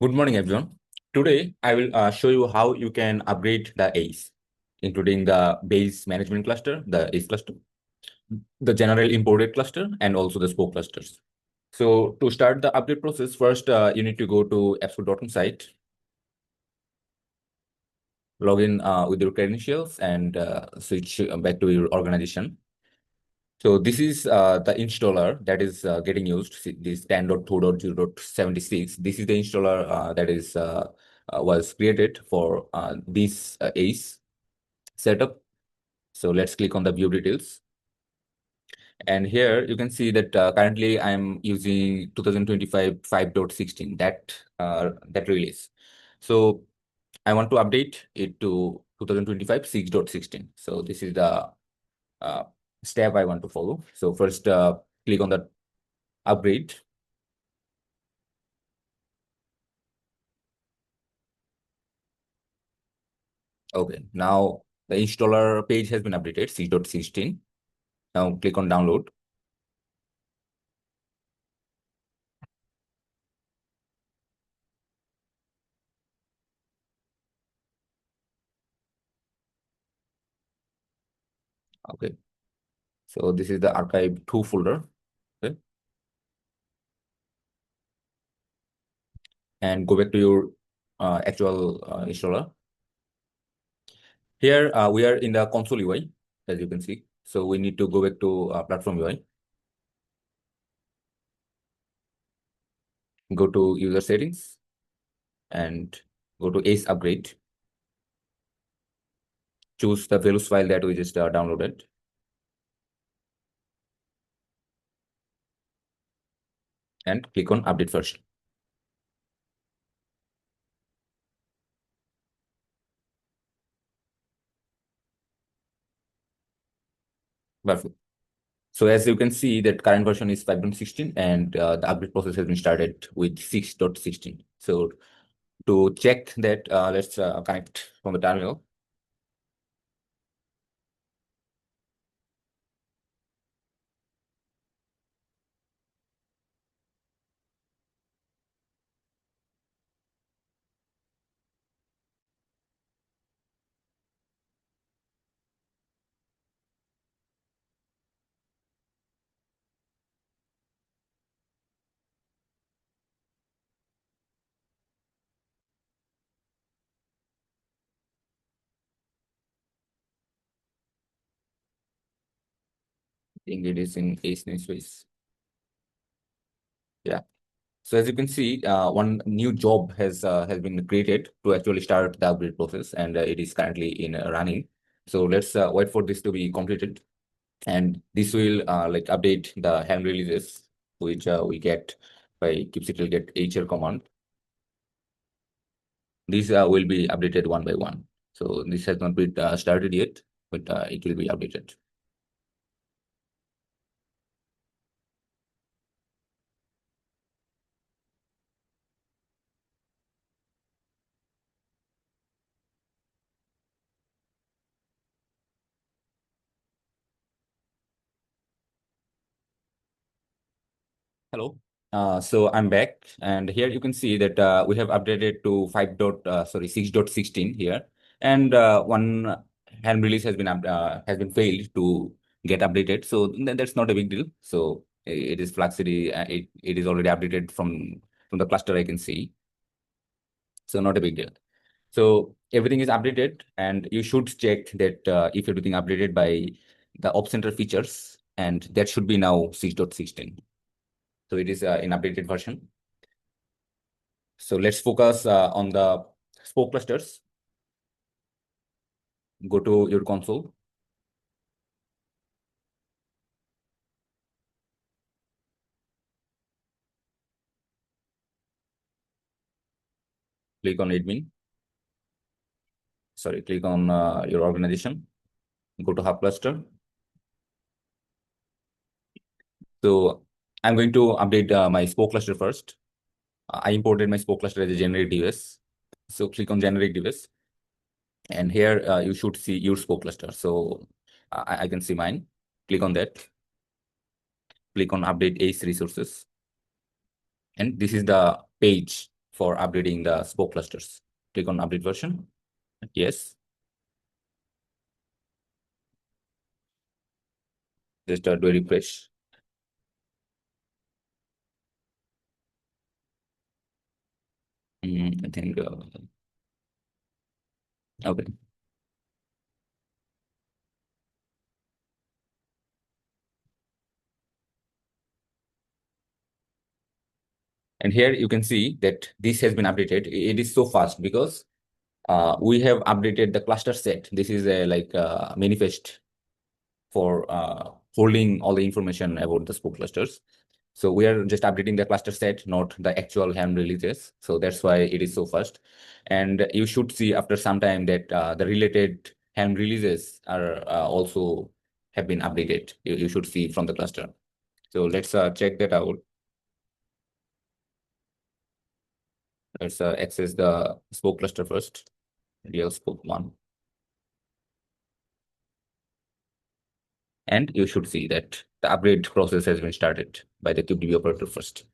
Good morning, everyone. Today, I will show you how you can upgrade the ACE, including the base management cluster, the ACE cluster, the general imported cluster, and also the spoke clusters. So to start the update process, first, you need to go to appsco.com site, log in with your credentials, and switch back to your organization. So this is the installer that is getting used, this 10.2.0.76. This is the installer that is was created for this ACE setup. So let's click on the view details. And here you can see that currently I'm using 2025 5.16, that release. So I want to update it to 2025 6.16. So this is the uh, step I want to follow. So first, click on the upgrade. Okay, now the installer page has been updated, 6.16. Now click on download. Okay, so this is the archive 2 folder. Okay, and go back to your actual installer. Here we are in the console UI, as you can see. So we need to go back to platform UI. Go to user settings and go to ACE upgrade. Choose the values file that we just downloaded. And click on update first. Perfect. So as you can see that current version is 5.16 and the update process has been started with 6.16. So to check that, let's connect from the terminal. I think it is in ACE namespace. Yeah. So as you can see, one new job has been created to actually start the upgrade process, and it is currently in running. So let's wait for this to be completed, and this will like update the Helm releases, which we get by kubectl get hr command. These will be updated one by one. So this has not been started yet, but it will be updated. Hello. So I'm back, and here you can see that we have updated to 6.16 here, and one Helm release has been failed to get updated. So that's not a big deal. So it is Fluxity. It is already updated from the cluster I can see. So not a big deal. So everything is updated, and you should check that if everything updated by the Op Center features, and that should be now 6.16. So it is in updated version. So let's focus on the spoke clusters. Go to your console. Click on admin. Sorry, click on your organization. Go to hub cluster. So I'm going to update my spoke cluster first. I imported my spoke cluster as a generic device. So click on generic device. And here you should see your spoke cluster. So I can see mine. Click on that. Click on update ACE resources. And this is the page for updating the Spoke clusters. Click on update version. Yes. Just do a refresh. I think okay. And here you can see that this has been updated. It is so fast because we have updated the cluster set. This is a like manifest for holding all the information about the Spoke clusters. So we are just updating the cluster set, not the actual Helm releases. So that's why it is so fast. And you should see after some time that the related Helm releases are also have been updated. You should see from the cluster. So let's check that out. Let's access the Spoke cluster first, real Spoke one. And you should see that the upgrade process has been started by the kubedb operator first.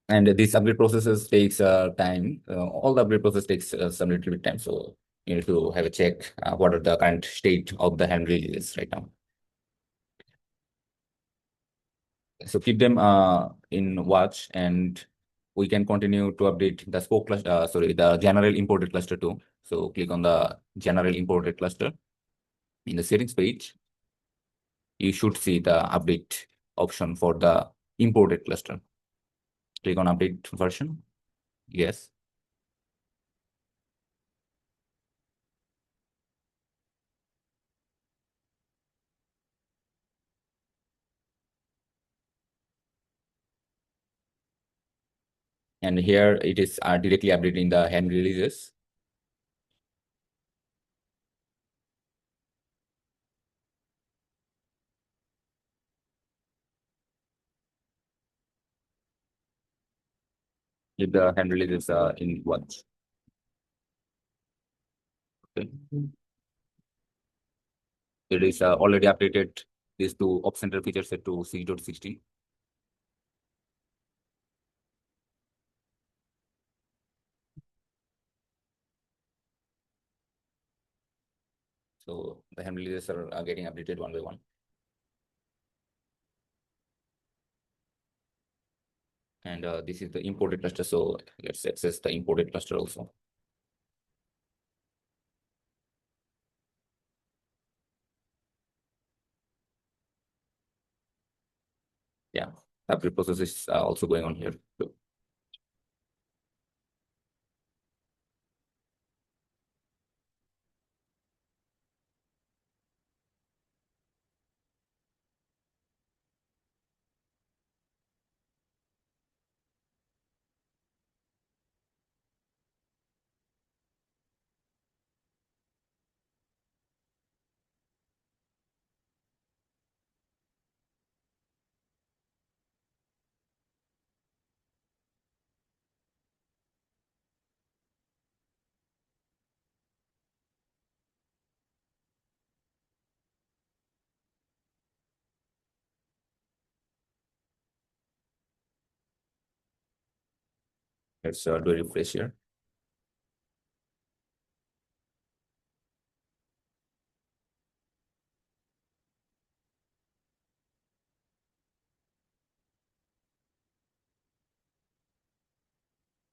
And these upgrade processes takes time. All the upgrade process takes some little bit time. So you need to have a check what are the current state of the Helm releases right now. So keep them in watch, and we can continue to update the Spoke cluster, sorry, the general imported cluster too. So click on the general imported cluster. In the settings page, you should see the update option for the imported cluster. Click on update version. Yes. And here it is directly updating the Helm releases. If the Helm releases in watch. Okay. It is already updated these two op center feature set to 6.16. So the Helm releases are getting updated one by one. And this is the imported cluster. So let's access the imported cluster also. Yeah, upgrade process is also going on here. So, let's do a refresh here.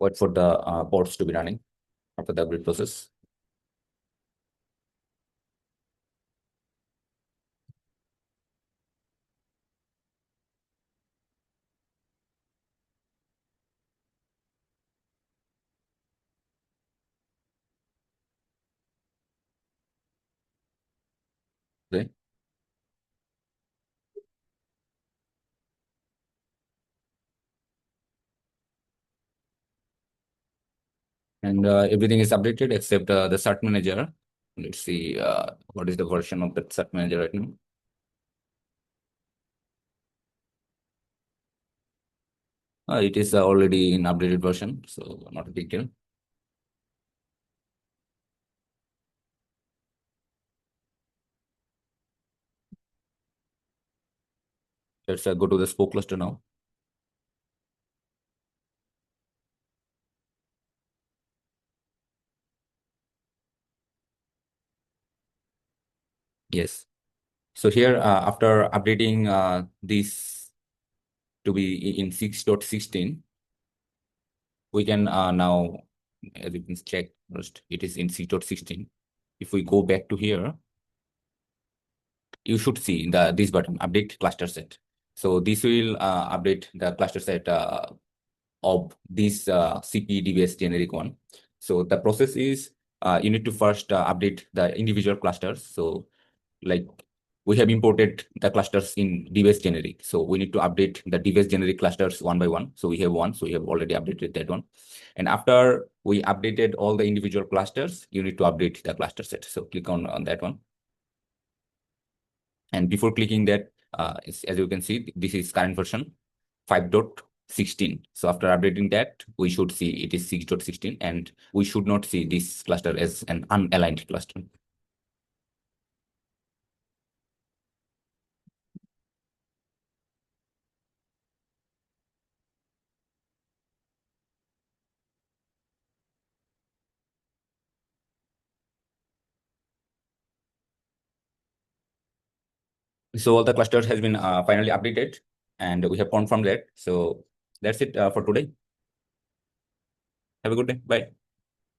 Wait for the ports to be running after the upgrade process. Okay. And everything is updated except the cert manager. Let's see what is the version of the cert manager right now. It is already in updated version, so not a big deal. Let's go to the Spoke cluster now. Yes. So here, after updating this to be in 6.16, we can now, as you can check first, it is in 6.16. If we go back to here, you should see this button, update cluster set. So this will update the cluster set of this CP DBS generic one. So the process is you need to first update the individual clusters. So like we have imported the clusters in DBase generic. So we need to update the DBase generic clusters one by one. So we have one, so we have already updated that one. And after we updated all the individual clusters, you need to update the cluster set. So click on that one. And before clicking that, as you can see, this is current version 5.16. So after updating that, we should see it is 6.16, and we should not see this cluster as an unaligned cluster. So all the clusters has been finally updated, and we have confirmed that. So that's it for today. Have a good day. Bye.